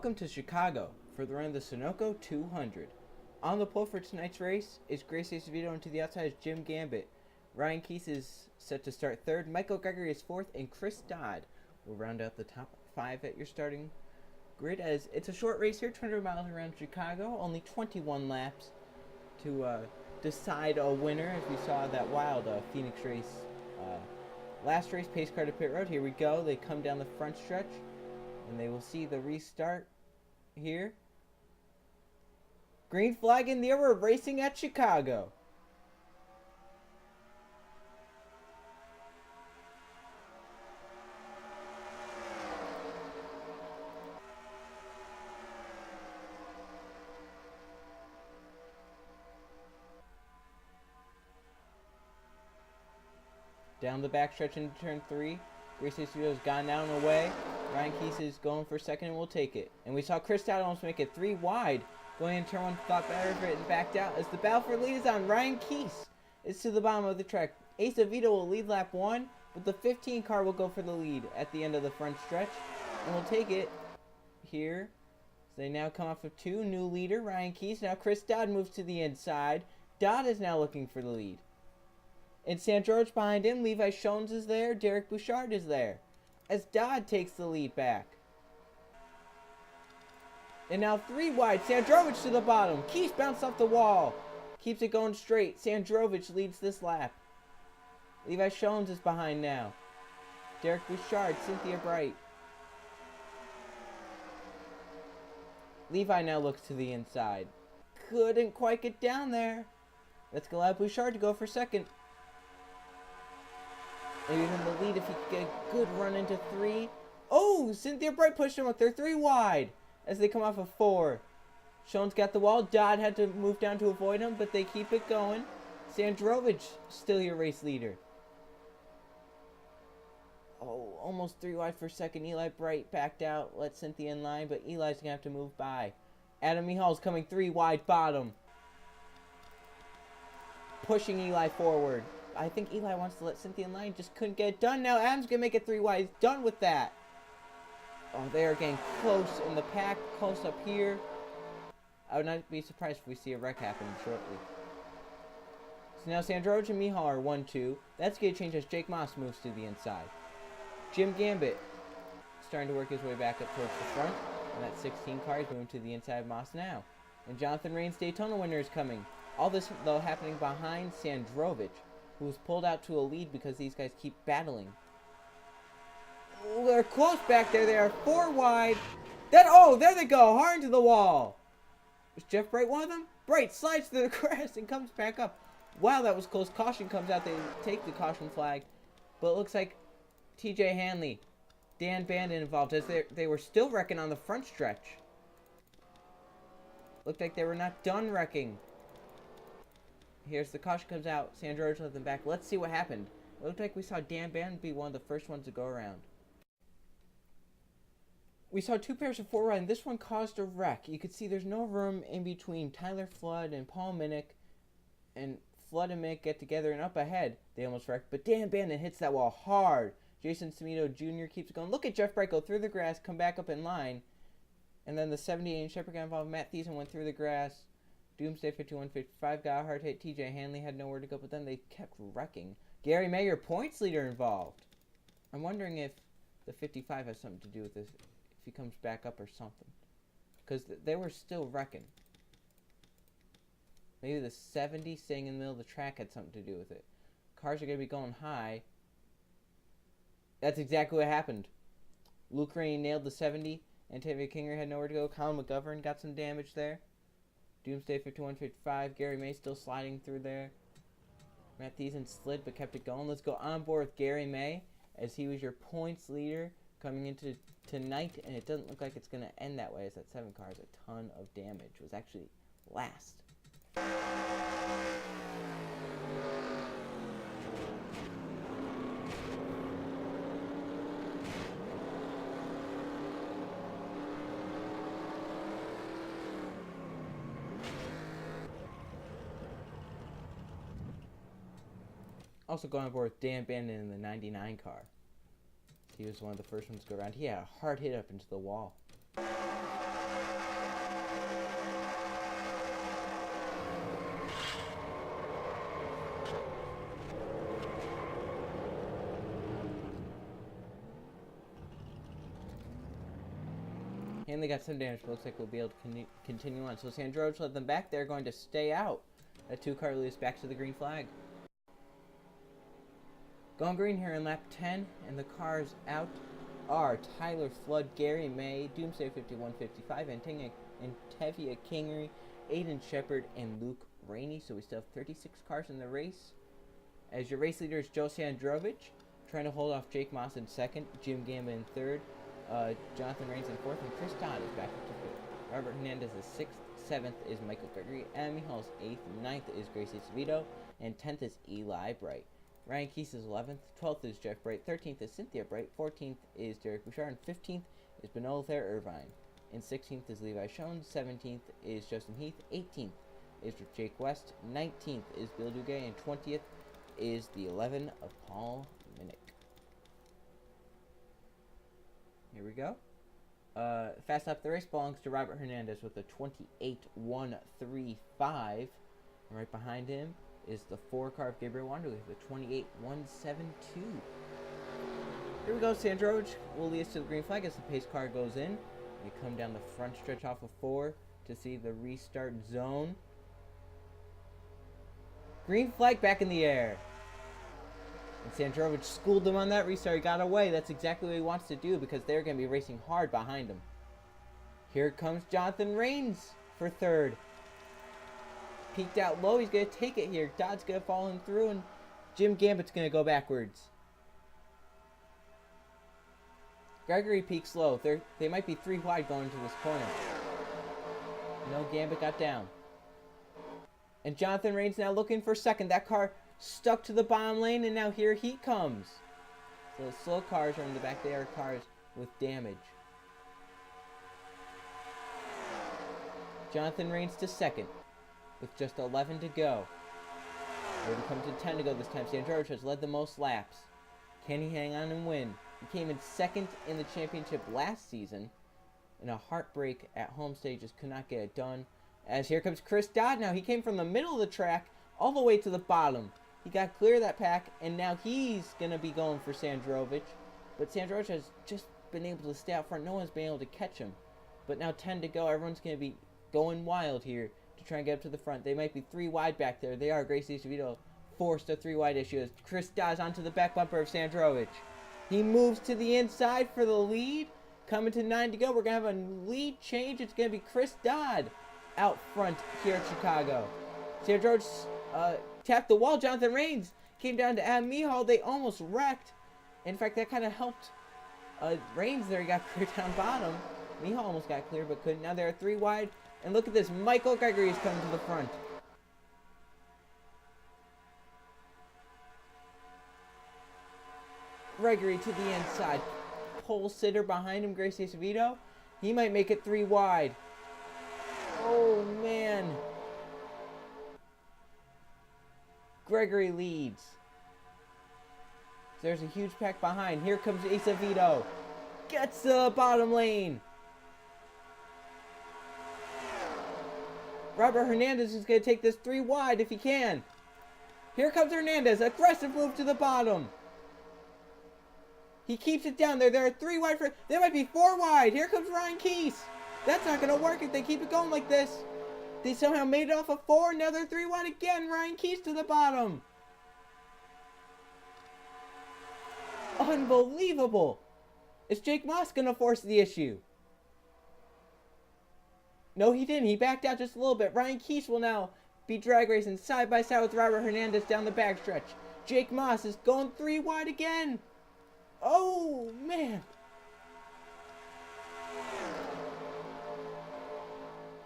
Welcome to Chicago for the run of the Sunoco 200. On the pole for tonight's race is Grace Acevedo, and to the outside is Jim Gambit. Ryan Keese is set to start third, Michael Gregory is fourth, and Chris Dodd will round out the top five at your starting grid. As it's a short race here, 200 miles around Chicago, only 21 laps to decide a winner, as we saw that wild Phoenix race. Last race, pace car to pit road. Here we go. They come down the front stretch, and they will see the restart here. Green flag in the air. We're racing at Chicago. Down the backstretch into turn 3. Grace Acevedo's gone down and away. Ryan Keese is going for second and will take it. And we saw Chris Dodd almost make it 3 wide. Going into turn 1, thought better of it and backed out. As the battle for lead is on, Ryan Keese is to the bottom of the track. Acevedo will lead lap 1, but the 15 car will go for the lead at the end of the front stretch. And will take it here. So they now come off of 2. New leader, Ryan Keese. Now Chris Dodd moves to the inside. Dodd is now looking for the lead. And St. George behind him. Levi Shones is there. Derek Bouchard is there. As Dodd takes the lead back. And now 3 wide. Sandrovich to the bottom. Keese bounced off the wall. Keeps it going straight. Sandrovich leads this lap. Levi Shones is behind now. Derek Bouchard. Cynthia Bright. Levi now looks to the inside. Couldn't quite get down there. Let's allow Bouchard to go for second. Maybe even the lead if he could get a good run into 3. Oh, Cynthia Bright pushed him up there. 3 wide as they come off of 4. Shones got the wall. Dodd had to move down to avoid him, but they keep it going. Sandrovich still your race leader. Oh, almost 3 wide for second. Eli Bright backed out. Let Cynthia in line, but Eli's going to have to move by. Adam Mihal's coming 3 wide bottom. Pushing Eli forward. I think Eli wants to let Cynthia in line. Just couldn't get it done. Now Adam's going to make it 3 wide. He's done with that. Oh, they are getting close in the pack. Close up here. I would not be surprised if we see a wreck happen shortly. So now Sandroge and Mihal are 1-2. That's going to change as Jake Moss moves to the inside. Jim Gambit starting to work his way back up towards the front. And that 16 car is moving to the inside of Moss now. And Jonathan Rain's Daytona winner is coming. All this, though, happening behind Sandrovich, who was pulled out to a lead because these guys keep battling. Oh, they're close back there. They are 4 wide. Oh, there they go. Hard into the wall. Was Jeff Bright one of them? Bright slides through the grass and comes back up. Wow, that was close. Caution comes out. They take the caution flag. But it looks like TJ Hanley, Dan Bandon involved, as they were still wrecking on the front stretch. Looked like they were not done wrecking. Here's the caution comes out. Sandroge let them back. Let's see what happened. It looked like we saw Dan Bandon be one of the first ones to go around. We saw 2 pairs of 4 wide, and this one caused a wreck. You could see there's no room in between Tyler Flood and Paul Minnick. And Flood and Minnick get together, and up ahead, they almost wrecked. But Dan Bandon hits that wall hard. Jason Cimino Jr. keeps it going. Look at Jeff Bright go through the grass, come back up in line. And then the 78 Shepherd got involved. Matt Thiessen went through the grass. Doomsday 51-55 got a hard hit. TJ Hanley had nowhere to go, but then they kept wrecking. Gary Mayer, points leader, involved. I'm wondering if the 55 has something to do with this, if he comes back up or something. Because they were still wrecking. Maybe the 70 staying in the middle of the track had something to do with it. Cars are going to be going high. That's exactly what happened. Luke Rainey nailed the 70. Antavia Kinger had nowhere to go. Colin McGovern got some damage there. Doomsday 51-55. Gary May still sliding through there. Matt Thiessen slid but kept it going. Let's go on board with Gary May, as he was your points leader coming into tonight. And it doesn't look like it's going to end that way, as that 7 car has a ton of damage. It was actually last. Also going on board with Dan Bandon in the 99 car. He was one of the first ones to go around. He had a hard hit up into the wall. Hanley got some damage, but looks like we'll be able to continue on. So Sandroach led them back. They're going to stay out. A 2-car leads back to the green flag. Going green here in lap 10, and the cars out are Tyler Flood, Gary May, Doomsday 5155, Antevia Kingery, Aiden Shepard, and Luke Rainey. So we still have 36 cars in the race. As your race leader is Joe Sandrovich, trying to hold off Jake Moss in second, Jim Gamba in third, Jonathan Rains in fourth, and Chris Todd is back up to fifth. Robert Hernandez is sixth, seventh is Michael Gregory, Emmy Hall's eighth, ninth is Gracie Savito, and 10th is Eli Bright. Ryan Keese is 11th, 12th is Jeff Bright, 13th is Cynthia Bright, 14th is Derek Bouchard, and 15th is Benolthair Irvine. And 16th is Levi Schoen, 17th is Justin Heath, 18th is Jake West, 19th is Bill Duguay, and 20th is the 11 of Paul Minnick. Here we go. Fast lap of the race belongs to Robert Hernandez with a 28.135. And right behind him is the 4-car of Gabriel Wanderley with a 28.172. Here we go. Sandroach will lead us to the green flag as the pace car goes in. We come down the front stretch off of 4 to see the restart zone. Green flag back in the air. And Sandrovich schooled them on that restart. He got away. That's exactly what he wants to do because they're going to be racing hard behind him. Here comes Jonathan Rains for third. Peeked out low. He's going to take it here. Dodd's going to follow him through, and Jim Gambit's going to go backwards. Gregory peeks low. They might be 3 wide going into this corner. No, Gambit got down. And Jonathan Rains now looking for second. That car stuck to the bottom lane, and now here he comes. So the slow cars are in the back. They are cars with damage. Jonathan Rains to second with just 11 to go. Here we come to 10 to go this time. Sandroach has led the most laps. Can he hang on and win? He came in second in the championship last season. In a heartbreak at home stages, could not get it done. As here comes Chris Dodd now. He came from the middle of the track all the way to the bottom. He got clear of that pack, and now he's going to be going for Sandrovich. But Sandrovich has just been able to stay out front. No one's been able to catch him. But now 10 to go. Everyone's going to be going wild here to try and get up to the front. They might be 3 wide back there. They are. Gracie Savito forced a 3 wide issue as Chris Dodd's onto the back bumper of Sandrovich. He moves to the inside for the lead. Coming to 9 to go. We're going to have a lead change. It's going to be Chris Dodd out front here at Chicago. Sandrovich tapped the wall. Jonathan Rains came down to Adam Mihal. They almost wrecked. In fact, that kind of helped Rains there. He got clear down bottom. Mihal almost got clear but couldn't. Now there are 3 wide. And look at this. Michael Gregory is coming to the front. Gregory to the inside. Pole sitter behind him, Gracie Savito. He might make it 3 wide. Oh, man. Gregory leads. There's a huge pack behind. Here comes Acevedo. Gets to the bottom lane. Robert Hernandez is going to take this 3 wide if he can. Here comes Hernandez. Aggressive move to the bottom. He keeps it down there. There are 3 wide. There might be 4 wide. Here comes Ryan Keese. That's not going to work if they keep it going like this. They somehow made it off of 4. Now they're 3 wide again. Ryan Keese to the bottom. Unbelievable. Is Jake Moss going to force the issue? No, he didn't. He backed out just a little bit. Ryan Keese will now be drag racing side by side with Robert Hernandez down the backstretch. Jake Moss is going 3 wide again. Oh, man.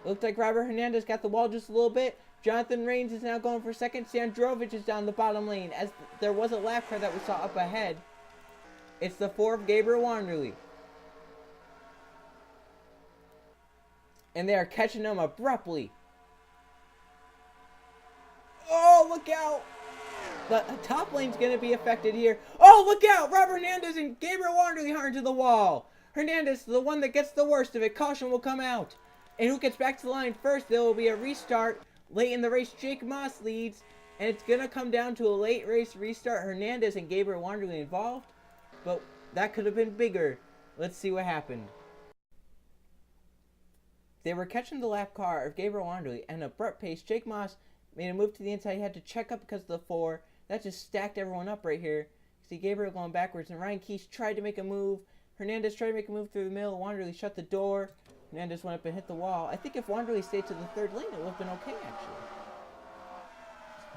Looks like Robert Hernandez got the wall just a little bit. Jonathan Rains is now going for second. Sandrovich is down the bottom lane. As there was a lap car that we saw up ahead. It's the 4 of Gabriel Wanderley. And they are catching him abruptly. Oh, look out. The top lane's going to be affected here. Oh, look out. Robert Hernandez and Gabriel Wanderley hard to the wall. Hernandez, the one that gets the worst of it. Caution will come out. And who gets back to the line first? There will be a restart. Late in the race, Jake Moss leads. And it's going to come down to a late race restart. Hernandez and Gabriel Wanderley involved. But that could have been bigger. Let's see what happened. They were catching the lap car of Gabriel Wanderley, and abrupt pace. Jake Moss made a move to the inside. He had to check up because of the 4. That just stacked everyone up right here. See Gabriel going backwards, and Ryan Keefe tried to make a move. Hernandez tried to make a move through the middle. Wanderley shut the door. Hernandez went up and hit the wall. I think if Wanderley stayed to the third lane, it would have been okay, actually.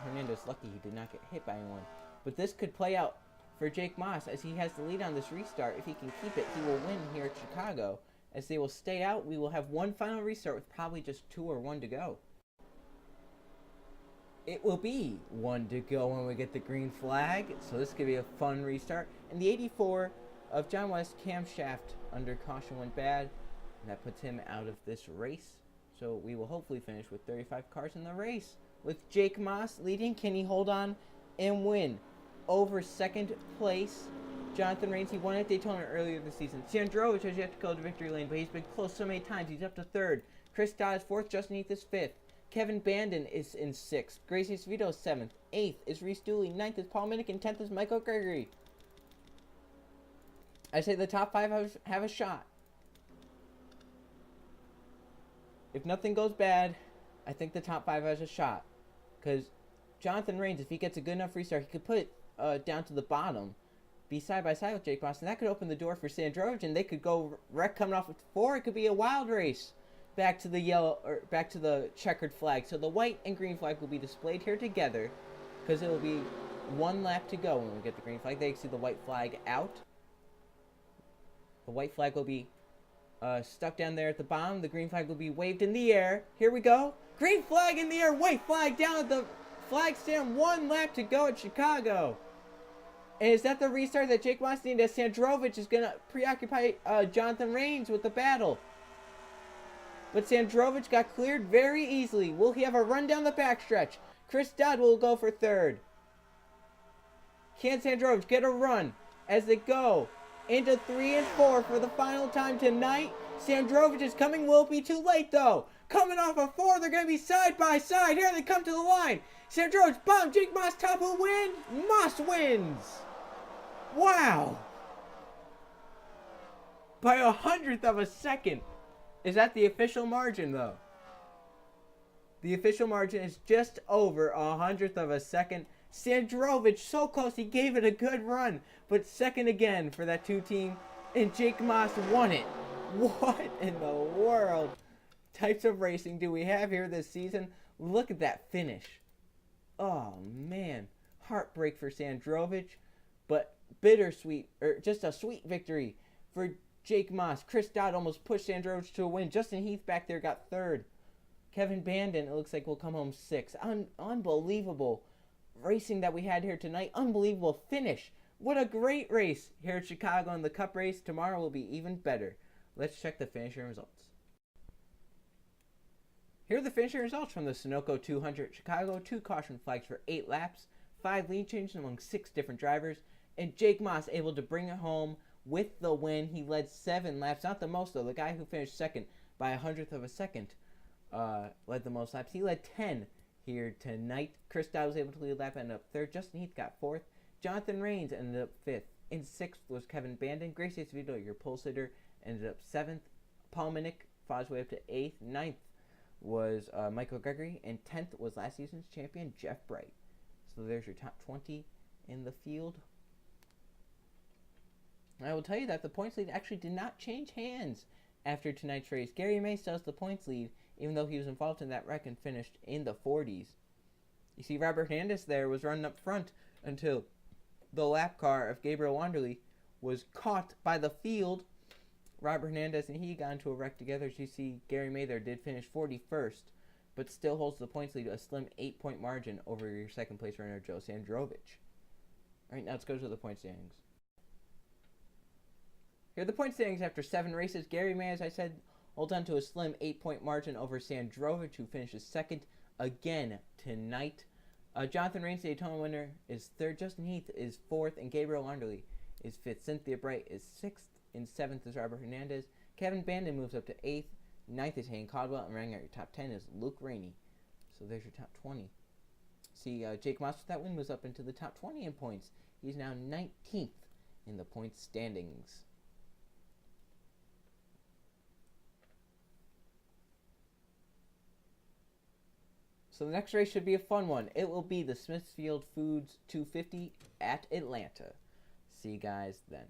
Hernandez lucky he did not get hit by anyone. But this could play out for Jake Moss, as he has the lead on this restart. If he can keep it, he will win here at Chicago. As they will stay out, we will have one final restart with probably just 2 or 1 to go. It will be 1 to go when we get the green flag, so this could be a fun restart. And the 84 of John West camshaft under caution went bad, and that puts him out of this race. So we will hopefully finish with 35 cars in the race. With Jake Moss leading, can he hold on and win over second place? Jonathan Rains, he won at Daytona earlier this season. Sandrovich has yet to go to victory lane, but he's been close so many times. He's up to 3rd. Chris Dodd is 4th. Justin Heath is 5th. Kevin Bandon is in 6th. Gracie Svito is 7th. 8th is Reese Dooley. 9th is Paul Minnick. And 10th is Michael Gregory. I say the top 5 have a shot. If nothing goes bad, I think the top 5 has a shot. Because Jonathan Rains, if he gets a good enough restart, he could put it down to the bottom, be side by side with Jake Moss, and that could open the door for Sandrovich, and they could go wreck coming off with 4. It could be a wild race back to the yellow, or back to the checkered flag. So the white and green flag will be displayed here together, because it will be 1 lap to go when we get the green flag. They see the white flag out. The white flag will be stuck down there at the bottom. The green flag will be waved in the air. Here we go. Green flag in the air. White flag down at the flag stand. 1 lap to go at Chicago. And is that the restart that Jake Moss needed? As Sandrovich is going to preoccupy Jonathan Rains with the battle. But Sandrovich got cleared very easily. Will he have a run down the backstretch? Chris Dodd will go for 3rd. Can Sandrovich get a run as they go into 3 and 4 for the final time tonight? Sandrovich is coming. Will it be too late, though? Coming off of 4, they're going to be side by side. Here they come to the line. Sandrovich, bomb, Jake Moss, top will win. Moss wins. Wow. By 100th of a second. Is that the official margin, though? The official margin is just over 100th of a second. Sandrovich, so close, he gave it a good run. But second again for that 2 team. And Jake Moss won it. What in the world types of racing do we have here this season? Look at that finish. Oh, man. Heartbreak for Sandrovich. But bittersweet, or just a sweet victory for Jake Moss. Chris Dodd almost pushed Sandrovich to a win. Justin Heath back there got 3rd. Kevin Bandon, it looks like, will come home 6th. Unbelievable racing that we had here tonight. Unbelievable finish. What a great race here at Chicago in the Cup race. Tomorrow will be even better. Let's check the finishing results. Here are the finishing results from the Sunoco 200 Chicago. 2 caution flags for 8 laps. 5 lead changes among 6 different drivers. And Jake Moss able to bring it home with the win. He led 7 laps. Not the most, though. The guy who finished 2nd by 100th of a second led the most laps. He led 10 here tonight. Chris Dodd was able to lead a lap, ended up 3rd. Justin Heath got 4th. Jonathan Rains ended up 5th. In 6th was Kevin Bandon. Gracie Svito, your pole sitter, ended up 7th. Paul Minnick fought his way up to 8th. 9th was Michael Gregory. And 10th was last season's champion, Jeff Bright. So there's your top 20 in the field. I will tell you that the points lead actually did not change hands after tonight's race. Gary May still has the points lead, even though he was involved in that wreck and finished in the 40s. You see, Robert Hernandez there was running up front until the lap car of Gabriel Wanderley was caught by the field. Robert Hernandez and he got into a wreck together. As you see, Gary May there did finish 41st, but still holds the points lead, a slim 8-point margin over your second place runner, Joe Sandrovich. All right, now let's go to the point standings. Here are the point standings after 7 races. Gary May, as I said, holds on to a slim 8-point margin over Sandrovich, who finishes 2nd again tonight. Jonathan Rains, the Daytona winner, is 3rd. Justin Heath is 4th, and Gabriel Wanderley is 5th. Cynthia Bright is 6th, and 7th is Robert Hernandez. Kevin Bandon moves up to 8th. 9th is Hayden Caldwell, and rounding out your top 10 is Luke Rainey. So there's your top 20. See, Jake Moss with that win moves up into the top 20 in points. He's now 19th in the points standings. So the next race should be a fun one. It will be the Smithfield Foods 250 at Atlanta. See you guys then.